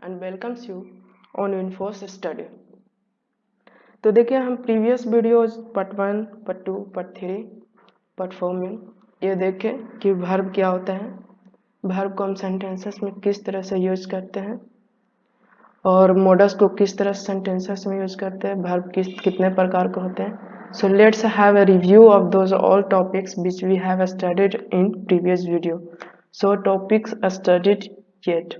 and welcomes you on Infos Study. तो देखिए हम previous videos part 1, part 2, part 3, part 4 में ये देखें कि वर्ब क्या होता है, वर्ब को हम सेंटेंसेस में किस तरह से यूज करते हैं और मोडस को किस तरह से सेंटेंसेस में यूज करते हैं, वर्ब कितने प्रकार के होते हैं. So let's have a review of those all topics which we have studied in previous video. So topics are studied yet.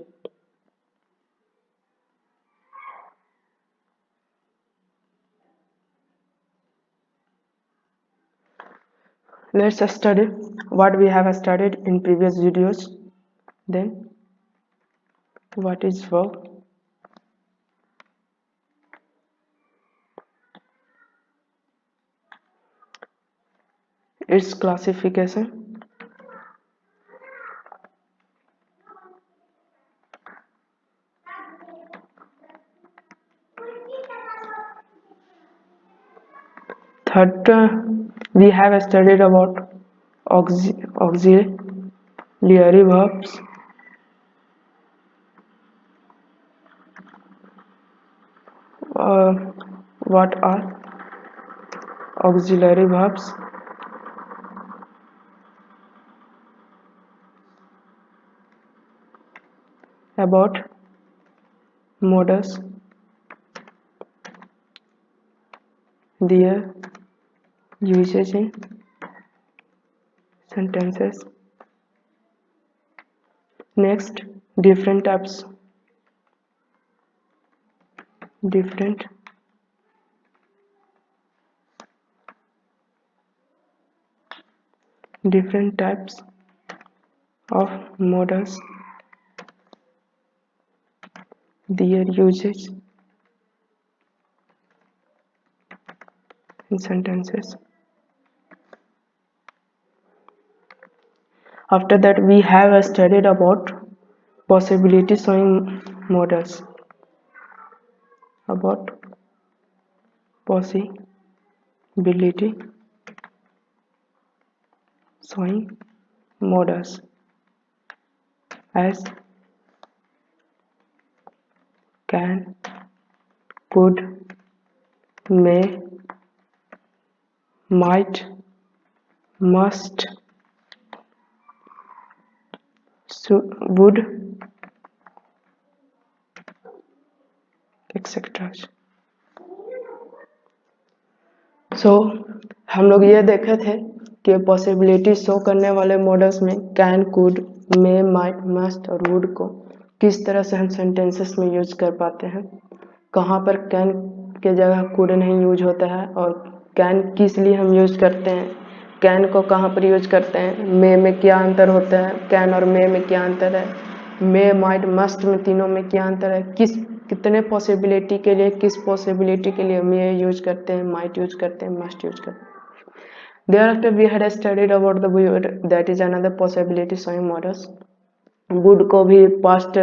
Let's study what we have studied in previous videos. Then what is verb? Its classification. Third, we have studied about auxiliary verbs. What are auxiliary verbs? About modus, their usage in sentences. Next, different types of modals, their usage in sentences. After that, we have studied about possibility showing modals. About possibility showing modals as can, could, may, might, must, would, etc. So हम लोग ये देखे थे कि possibility show करने वाले models में can, could, may, might, must और वुड को किस तरह से हम सेंटेंसेस में यूज कर पाते हैं, कहाँ पर कैन के जगह कुड नहीं यूज होता है और कैन किस लिए हम यूज करते हैं, कैन को कहाँ पर यूज करते हैं, मे में क्या अंतर होता है, कैन और मे में क्या अंतर है, मे, माइट, मस्ट में तीनों में क्या अंतर है, कितने पॉसिबिलिटी के लिए किस पॉसिबिलिटी के लिए मे यूज करते हैं, माइट यूज करते हैं, मस्ट यूज करते हैं. Thereafter we had studied about the would, that is another possibility showing models. would को भी past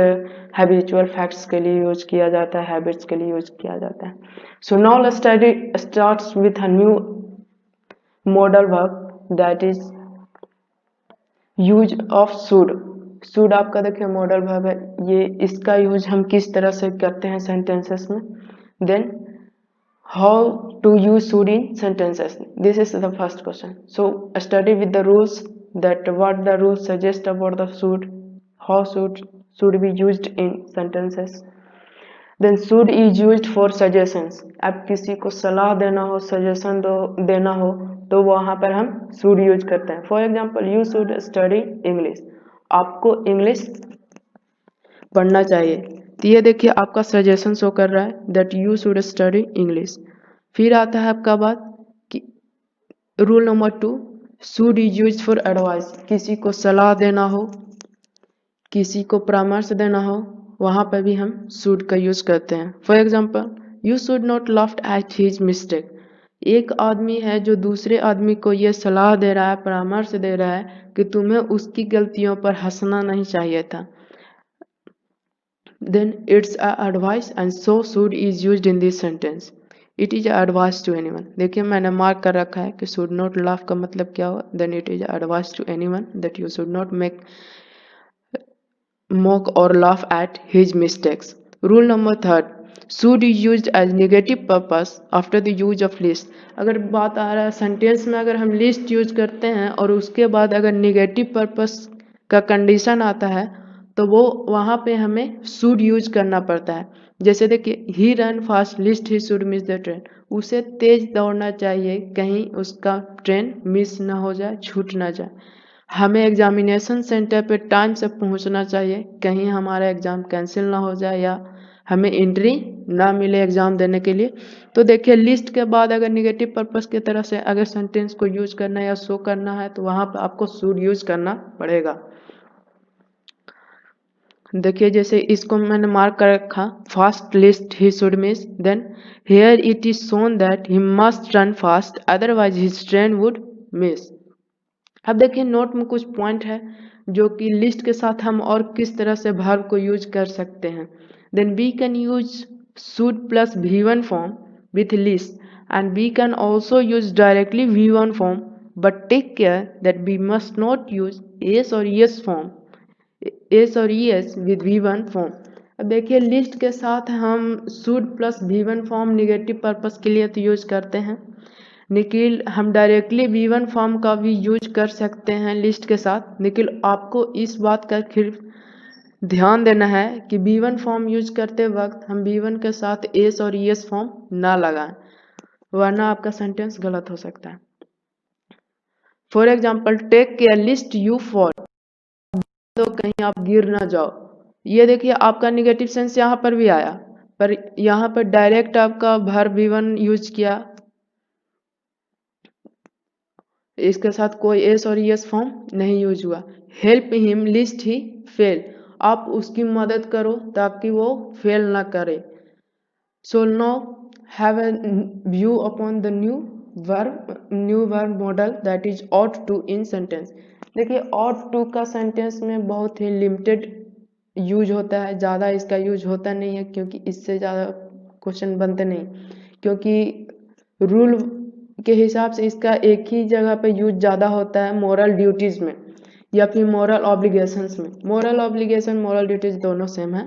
habitual facts के लिए यूज किया जाता है, habits के लिए यूज किया जाता है. So now let's study starts with a new modal verb, that is use of should. should आपका देखिए मॉडल वर्ब है, ये इसका यूज हम किस तरह से करते हैं सेंटेंसेस में. Then how to use should in sentences, this is the first question. So study with the rules, that what the rules suggest about the should, how should be used in sentences. Then should is used for suggestions. अब किसी को सलाह देना हो, suggestion देना हो तो वहाँ पर हम should यूज करते हैं. For example you should study English, आपको इंग्लिश पढ़ना चाहिए. तो ये देखिए आपका सजेशन शो कर रहा है that you should study English. फिर आता है आपका बात कि rule number 2, should is use for advice. किसी को सलाह देना हो, किसी को परामर्श देना हो, वहाँ पर भी हम शुड का यूज करते हैं. For example you should not laugh at his mistake. एक आदमी है जो दूसरे आदमी को ये सलाह दे रहा है, परामर्श दे रहा है कि तुम्हें उसकी गलतियों पर हंसना नहीं चाहिए था. Then it's a advice and so should is used in this sentence. It is a advice to anyone. देखिए मैंने मार्क कर रखा है कि should not laugh का मतलब क्या हुआ. Then it is a advice to anyone that you should not make mock or laugh at his mistakes. Rule number 3, should be used as negative purpose after the use of list। अगर बात आ रहा है sentence में, अगर हम list use करते हैं और उसके बाद अगर निगेटिव पर्पस का कंडीशन आता है तो वो वहाँ पे हमें शुड यूज करना पड़ता है। जैसे देखिए, he run fast lest he should miss the train. उसे तेज दौड़ना चाहिए, कहीं उसका ट्रेन मिस ना हो जाए, छूट ना जाए। हमें एग्जामिनेशन सेंटर पे टाइम से पहुंचना चाहिए, कहीं हमारा एग्ज़ाम कैंसिल ना हो जाए या हमें एंट्री ना मिले एग्ज़ाम देने के लिए। तो देखिए, लिस्ट के बाद अगर निगेटिव पर्पस की तरह से अगर सेंटेंस को यूज करना है या शो करना है तो वहाँ पर आपको शुड यूज करना पड़ेगा। देखिए, जैसे इसको मैंने मार्क कर रखा, fast lest he should miss, then here it is shown that he must run fast otherwise his train would miss. अब देखिए, नोट में कुछ पॉइंट है जो कि लिस्ट के साथ हम और किस तरह से वर्ब को यूज कर सकते हैं। Then we can use should plus V1 form with lest and we can also use directly V1 form, but take care that we must not use s और यस फॉर्म, एस और es with V1 form. अब देखिए, lest के साथ हम should plus V1 form negative purpose के लिए तो यूज करते हैं, लेकिन हम डायरेक्टली V1 फॉर्म का भी यूज कर सकते हैं लिस्ट के साथ। लेकिन आपको इस बात का फिर ध्यान देना है कि V1 फॉर्म यूज करते वक्त हम V1 के साथ एस और यस फॉर्म ना लगाएं, वरना आपका सेंटेंस गलत हो सकता है। For example, take care lest you fall, तो कहीं आप गिर ना जाओ। ये देखिए, आपका निगेटिव सेंस यहाँ पर भी आया, पर यहाँ पर डायरेक्ट आपका वर्ब V1 यूज किया, इसके साथ कोई एस और यस फॉर्म नहीं यूज हुआ। हेल्प हिम लिस्ट ही फेल, आप उसकी मदद करो ताकि वो फेल ना करे। So no have a view upon the new verb model that is ought to in sentence. देखिए, ought to का सेंटेंस में बहुत ही लिमिटेड यूज होता है, ज़्यादा इसका यूज होता नहीं है, क्योंकि इससे ज़्यादा क्वेश्चन बनते नहीं, क्योंकि रूल के हिसाब से इसका एक ही जगह पे यूज ज़्यादा होता है, मॉरल ड्यूटीज़ में या फिर मॉरल ऑब्लिगेशंस में। मॉरल ऑब्लिगेशन, मॉरल ड्यूटीज़ दोनों सेम है।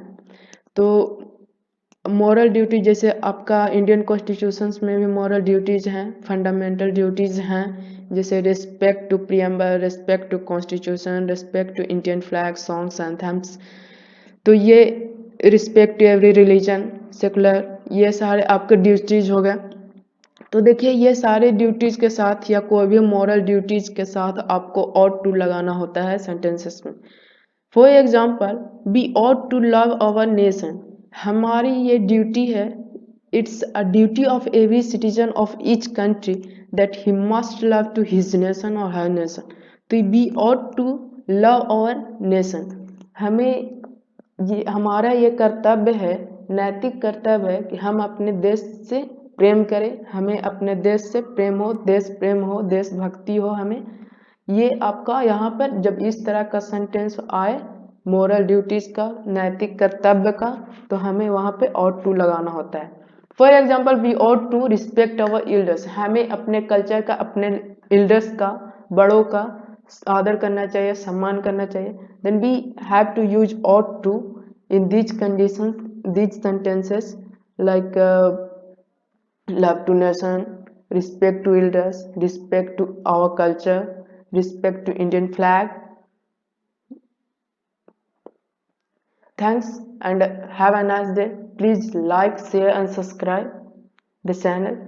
तो मॉरल ड्यूटी, जैसे आपका इंडियन कॉन्स्टिट्यूशंस में भी मॉरल ड्यूटीज़ हैं, फंडामेंटल ड्यूटीज़ हैं, जैसे respect to preamble, respect to constitution, respect to Indian flag, songs, anthems. तो ये respect to every religion, secular, ये सारे आपके ड्यूटीज़ हो गए। तो देखिए, ये सारे ड्यूटीज़ के साथ या कोई भी मॉरल ड्यूटीज़ के साथ आपको ought to लगाना होता है सेंटेंसेस में। For example, we ought to love our nation, हमारी ये ड्यूटी है, it's a duty of every citizen of each country that he must love to his nation और हर नेशन। तो we ought to love our nation, हमें ये हमारा ये कर्तव्य है, नैतिक कर्तव्य है कि हम अपने देश से प्रेम करें, हमें अपने देश से प्रेम हो, देश प्रेम हो, देशभक्ति हो हमें। ये आपका यहाँ पर जब इस तरह का सेंटेंस आए मोरल ड्यूटीज का, नैतिक कर्तव्य का, तो हमें वहाँ पे ought to लगाना होता है। For example, we ought to respect our elders, हमें अपने कल्चर का, अपने एल्डर्स का, बड़ों का आदर करना चाहिए, सम्मान करना चाहिए। Then we have to use ought to in these conditions, these sentences like love to nation, respect to elders, respect to our culture, respect to Indian flag. Thanks and have a nice day. Please like, share and subscribe the channel.